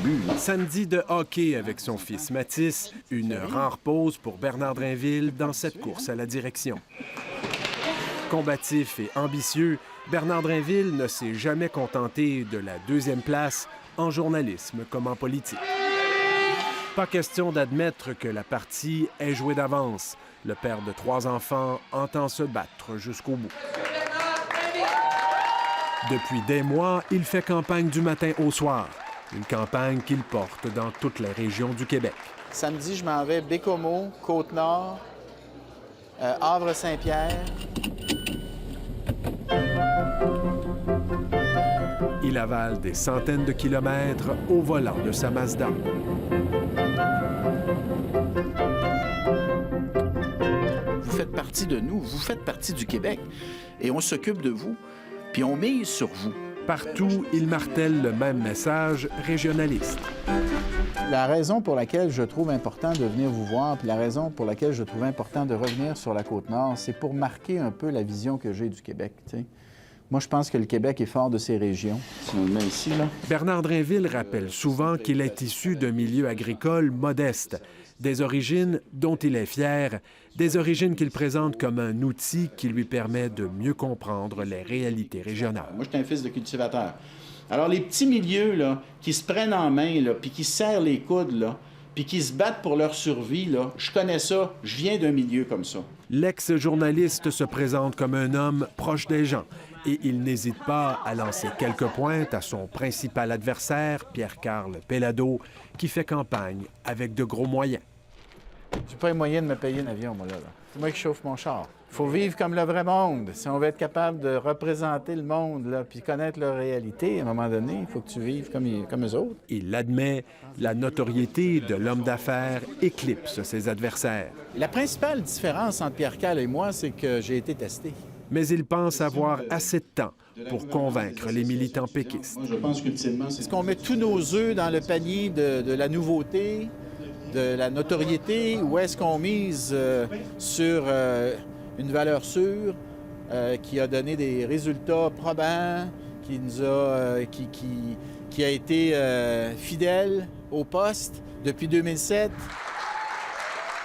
but. Samedi de hockey avec son fils Mathis, une rare pause pour Bernard Drainville dans cette course à la direction. Combatif et ambitieux, Bernard Drainville ne s'est jamais contenté de la deuxième place en journalisme comme en politique. Pas question d'admettre que la partie est jouée d'avance. Le père de 3 enfants entend se battre jusqu'au bout. Depuis des mois, il fait campagne du matin au soir. Une campagne qu'il porte dans toutes les régions du Québec. Samedi, je m'en vais Bécomo, Côte-Nord, Havre-Saint-Pierre. Il avale des centaines de kilomètres au volant de sa Mazda. Vous faites partie de nous, vous faites partie du Québec. Et on s'occupe de vous, puis on mise sur vous. Partout, il martèle le même message régionaliste. La raison pour laquelle je trouve important de venir vous voir, puis la raison pour laquelle je trouve important de revenir sur la Côte-Nord, c'est pour marquer un peu la vision que j'ai du Québec, t'sais. Moi, je pense que le Québec est fort de ses régions. Si on le met ici, là. Bernard Drainville rappelle souvent qu'il est issu d'un milieu agricole modeste, des origines dont il est fier, des origines qu'il présente comme un outil qui lui permet de mieux comprendre les réalités régionales. Moi, je suis un fils de cultivateur. Alors, les petits milieux, là, qui se prennent en main, là, puis qui se serrent les coudes, là, puis qui se battent pour leur survie, là, je connais ça, je viens d'un milieu comme ça. L'ex-journaliste se présente comme un homme proche des gens et il n'hésite pas à lancer quelques pointes à son principal adversaire, Pierre-Carl Pellado, qui fait campagne avec de gros moyens. J'ai pas les moyens de me payer un avion, moi, là. C'est moi qui chauffe mon char. Il faut vivre comme le vrai monde. Si on veut être capable de représenter le monde, là, puis connaître leur réalité, à un moment donné, il faut que tu vives comme eux autres. Il l'admet, la notoriété de l'homme d'affaires éclipse ses adversaires. La principale différence entre Pierre-Carl et moi, c'est que j'ai été testé. Mais il pense avoir assez de temps pour convaincre les militants péquistes. Moi, je pense qu'ultimement, c'est... Est-ce qu'on met tous nos œufs dans le panier de la nouveauté, de la notoriété, ou est-ce qu'on mise sur une valeur sûre qui a donné des résultats probants, qui nous a, qui a été fidèle au poste depuis 2007?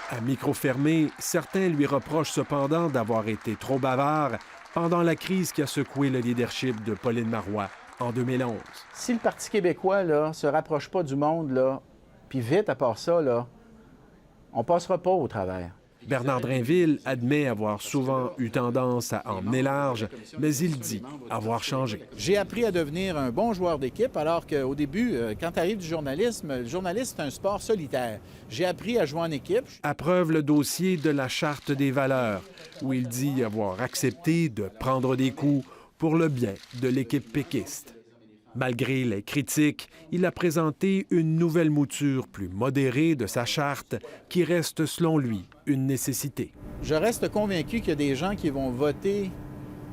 À micro fermé, certains lui reprochent cependant d'avoir été trop bavard pendant la crise qui a secoué le leadership de Pauline Marois en 2011. Si le Parti québécois là, se rapproche pas du monde, là, puis vite à part ça, là, on passera pas au travers. Bernard Drainville admet avoir souvent eu tendance à emmener large, mais il dit avoir changé. J'ai appris à devenir un bon joueur d'équipe, alors qu'au début, quand tu arrives du journalisme, le journalisme, c'est un sport solitaire. J'ai appris à jouer en équipe. À preuve le dossier de la Charte des valeurs, où il dit avoir accepté de prendre des coups pour le bien de l'équipe péquiste. Malgré les critiques, il a présenté une nouvelle mouture plus modérée de sa charte qui reste, selon lui, une nécessité. Je reste convaincu qu'il y a des gens qui vont voter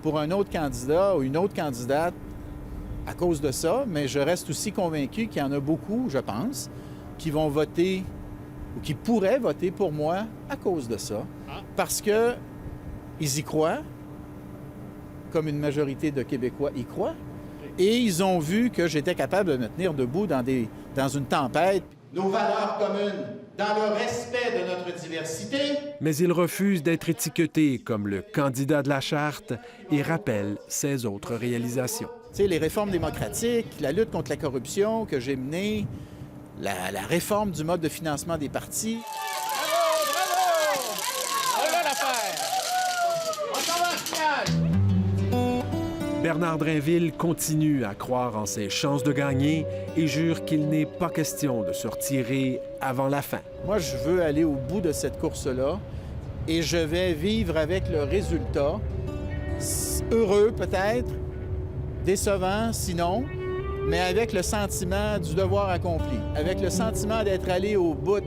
pour un autre candidat ou une autre candidate à cause de ça, mais je reste aussi convaincu qu'il y en a beaucoup, je pense, qui vont voter ou qui pourraient voter pour moi à cause de ça, parce qu'ils y croient, comme une majorité de Québécois y croient. Et ils ont vu que j'étais capable de me tenir debout dans une tempête. Nos valeurs communes, dans le respect de notre diversité. Mais il refuse d'être étiqueté comme le candidat de la Charte et rappelle ses autres réalisations. Tu sais, les réformes démocratiques, la lutte contre la corruption que j'ai menée, la réforme du mode de financement des partis. Bravo, bravo! On va la faire! On s'en va en finale! Bernard Drainville continue à croire en ses chances de gagner et jure qu'il n'est pas question de se retirer avant la fin. Moi, je veux aller au bout de cette course-là et je vais vivre avec le résultat. Heureux peut-être, décevant sinon, mais avec le sentiment du devoir accompli, avec le sentiment d'être allé au bout